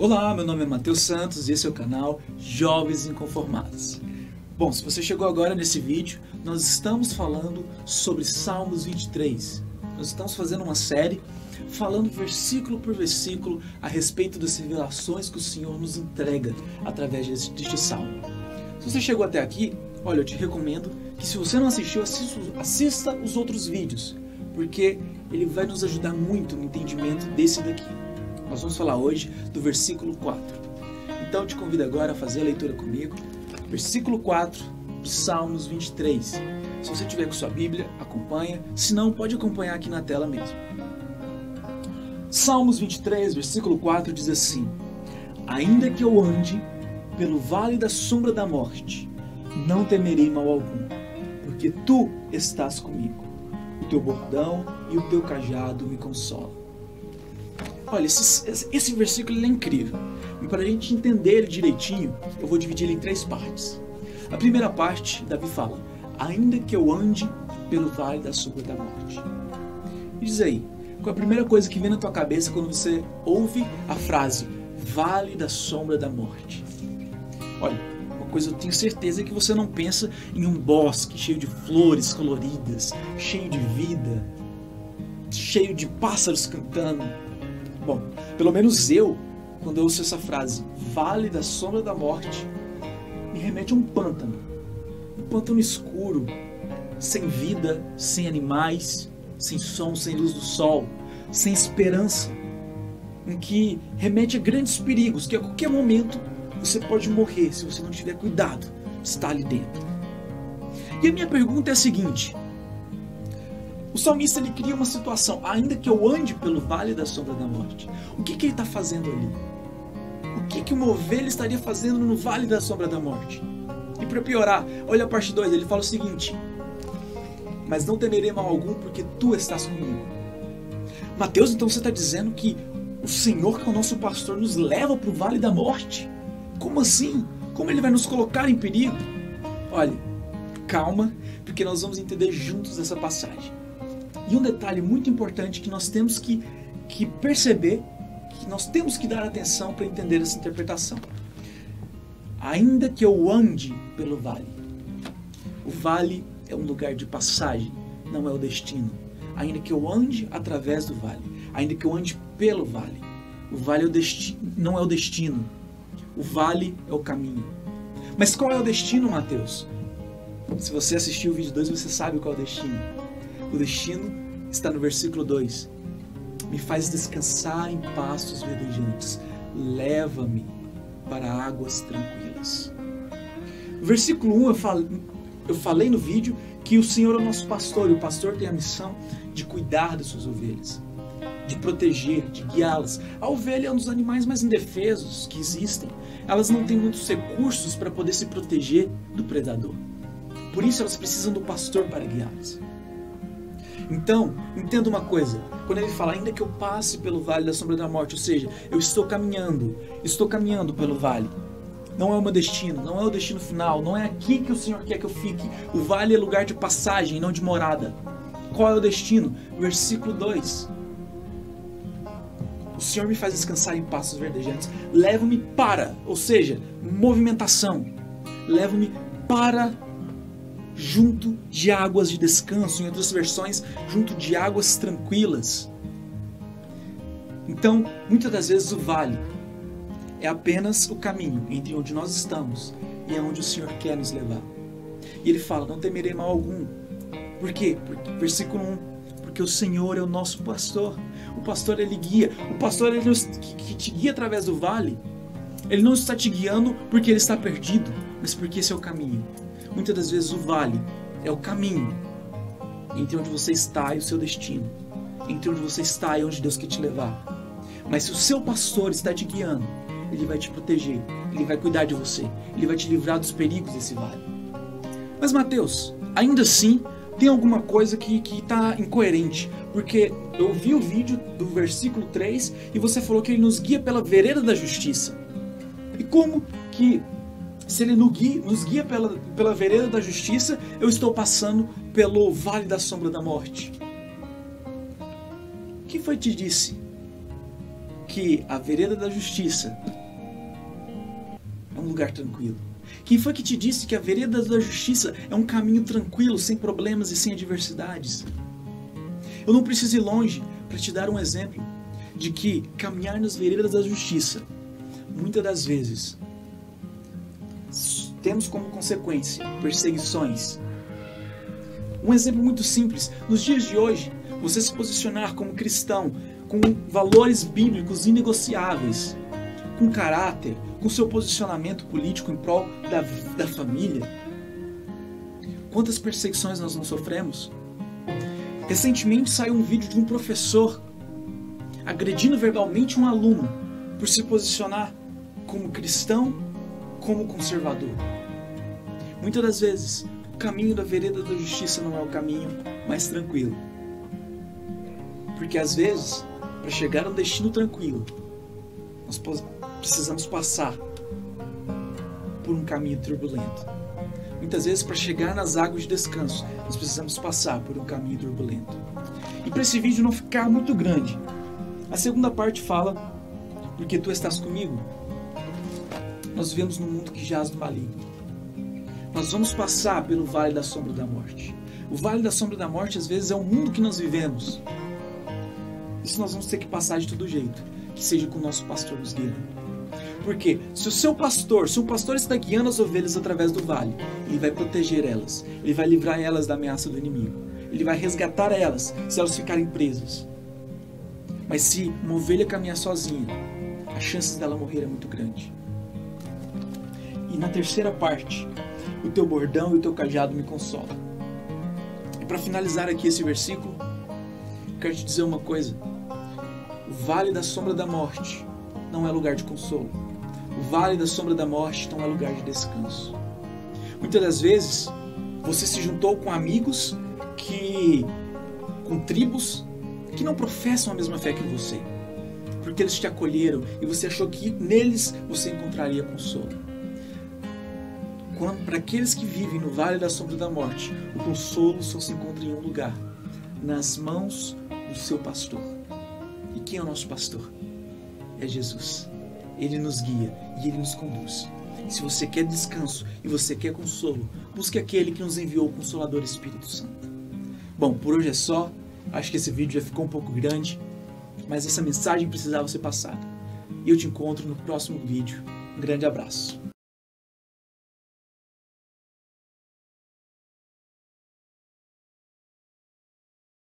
Olá, meu nome é Matheus Santos e esse é o canal Jovens Inconformados. Bom, se você chegou agora nesse vídeo, nós estamos falando sobre Salmos 23. Nós estamos fazendo uma série falando versículo por versículo a respeito das revelações que o Senhor nos entrega através deste salmo. Se você chegou até aqui, olha, eu te recomendo que se você não assistiu, assista os outros vídeos, porque ele vai nos ajudar muito no entendimento desse daqui. Nós vamos falar hoje do versículo 4. Então eu te convido agora a fazer a leitura comigo. Versículo 4 de Salmos 23. Se você tiver com sua Bíblia, acompanha. Se não, pode acompanhar aqui na tela mesmo. Salmos 23, versículo 4 diz assim: Ainda que eu ande pelo vale da sombra da morte, não temerei mal algum, porque tu estás comigo. O teu bordão e o teu cajado me consolam. Olha, esse versículo é incrível. E para a gente entender ele direitinho, eu vou dividir ele em 3 partes. A primeira parte, Davi fala: ainda que eu ande pelo vale da sombra da morte. E diz aí, qual é a primeira coisa que vem na tua cabeça quando você ouve a frase vale da sombra da morte? Olha, uma coisa eu tenho certeza é que você não pensa em um bosque cheio de flores coloridas, cheio de vida, cheio de pássaros cantando. Bom, pelo menos eu, quando eu ouço essa frase, vale da sombra da morte, me remete a um pântano escuro, sem vida, sem animais, sem som, sem luz do sol, sem esperança, em que remete a grandes perigos, que a qualquer momento você pode morrer se você não tiver cuidado de estar ali dentro. E a minha pergunta é a seguinte: o salmista ele cria uma situação, ainda que eu ande pelo vale da sombra da morte. O que ele está fazendo ali? O que uma ovelha estaria fazendo no vale da sombra da morte? E para piorar, olha a parte 2, ele fala o seguinte: mas não temerei mal algum, porque tu estás comigo. Mateus, então você está dizendo que o Senhor, que é o nosso pastor, nos leva para o vale da morte? Como assim? Como ele vai nos colocar em perigo? Olha, calma, porque nós vamos entender juntos essa passagem. E um detalhe muito importante que nós temos que perceber, que nós temos que dar atenção para entender essa interpretação. Ainda que eu ande pelo vale. O vale é um lugar de passagem, não é o destino. Ainda que eu ande através do vale. Ainda que eu ande pelo vale. O vale é o não é o destino. O vale é o caminho. Mas qual é o destino, Mateus? Se você assistiu o vídeo 2, você sabe qual é o destino. O destino está no versículo 2. Me faz descansar em pastos verdejantes. Leva-me para águas tranquilas. No versículo 1 eu falei no vídeo que o Senhor é o nosso pastor. E o pastor tem a missão de cuidar das suas ovelhas, de proteger, de guiá-las. A ovelha é um dos animais mais indefesos que existem. Elas não têm muitos recursos para poder se proteger do predador. Por isso elas precisam do pastor para guiá-las. Então, entenda uma coisa, quando ele fala, ainda que eu passe pelo vale da sombra da morte, ou seja, eu estou caminhando pelo vale. Não é o meu destino, não é o destino final, não é aqui que o Senhor quer que eu fique. O vale é lugar de passagem, não de morada. Qual é o destino? Versículo 2. O Senhor me faz descansar em pastos verdejantes. Leva-me para, ou seja, movimentação. Leva-me para junto de águas de descanso, em outras versões, junto de águas tranquilas. Então, muitas das vezes o vale é apenas o caminho entre onde nós estamos e é onde o Senhor quer nos levar. E ele fala, não temerei mal algum. Por quê? Versículo 1, porque o Senhor é o nosso pastor. O pastor ele guia. O pastor ele que te guia através do vale. Ele não está te guiando porque ele está perdido, mas porque esse é o caminho. Muitas das vezes o vale é o caminho entre onde você está e o seu destino, entre onde você está e onde Deus quer te levar. Mas se o seu pastor está te guiando, ele vai te proteger, ele vai cuidar de você, ele vai te livrar dos perigos desse vale. Mas Mateus, ainda assim tem alguma coisa que está incoerente, porque eu vi o vídeo do versículo 3 e você falou que ele nos guia pela vereda da justiça. E como que, se ele nos guia pela vereda da justiça, eu estou passando pelo vale da sombra da morte? Quem foi que te disse que a vereda da justiça é um lugar tranquilo? Quem foi que te disse que a vereda da justiça é um caminho tranquilo, sem problemas e sem adversidades? Eu não preciso ir longe para te dar um exemplo de que caminhar nas veredas da justiça, muitas das vezes, temos como consequência perseguições. Um exemplo muito simples: nos dias de hoje, você se posicionar como cristão, com valores bíblicos inegociáveis, com caráter, com seu posicionamento político em prol da família. Quantas perseguições nós não sofremos? Recentemente saiu um vídeo de um professor agredindo verbalmente um aluno por se posicionar como cristão, como conservador. Muitas das vezes, o caminho da vereda da justiça não é o caminho mais tranquilo. Porque às vezes, para chegar a um destino tranquilo, nós precisamos passar por um caminho turbulento. Muitas vezes, para chegar nas águas de descanso, nós precisamos passar por um caminho turbulento. E para esse vídeo não ficar muito grande, a segunda parte fala: porque tu estás comigo. Nós vivemos num mundo que jaz do maligno. Nós vamos passar pelo vale da sombra da morte. O vale da sombra da morte, às vezes, é o mundo que nós vivemos. Isso nós vamos ter que passar de todo jeito, que seja com o nosso pastor nos guiando. Porque se um pastor está guiando as ovelhas através do vale, ele vai proteger elas, ele vai livrar elas da ameaça do inimigo, ele vai resgatar elas se elas ficarem presas. Mas se uma ovelha caminhar sozinha, as chances dela morrer é muito grande. E na terceira parte, o teu bordão e o teu cajado me consolam. E para finalizar aqui esse versículo, eu quero te dizer uma coisa: o vale da sombra da morte não é lugar de consolo. O vale da sombra da morte não é lugar de descanso. Muitas das vezes, você se juntou com amigos com tribos que não professam a mesma fé que você, porque eles te acolheram e você achou que neles você encontraria consolo. Para aqueles que vivem no vale da sombra da morte, o consolo só se encontra em um lugar: nas mãos do seu pastor. E quem é o nosso pastor? É Jesus. Ele nos guia e Ele nos conduz. Se você quer descanso e você quer consolo, busque aquele que nos enviou o Consolador Espírito Santo. Bom, por hoje é só. Acho que esse vídeo já ficou um pouco grande, mas essa mensagem precisava ser passada. E eu te encontro no próximo vídeo. Um grande abraço.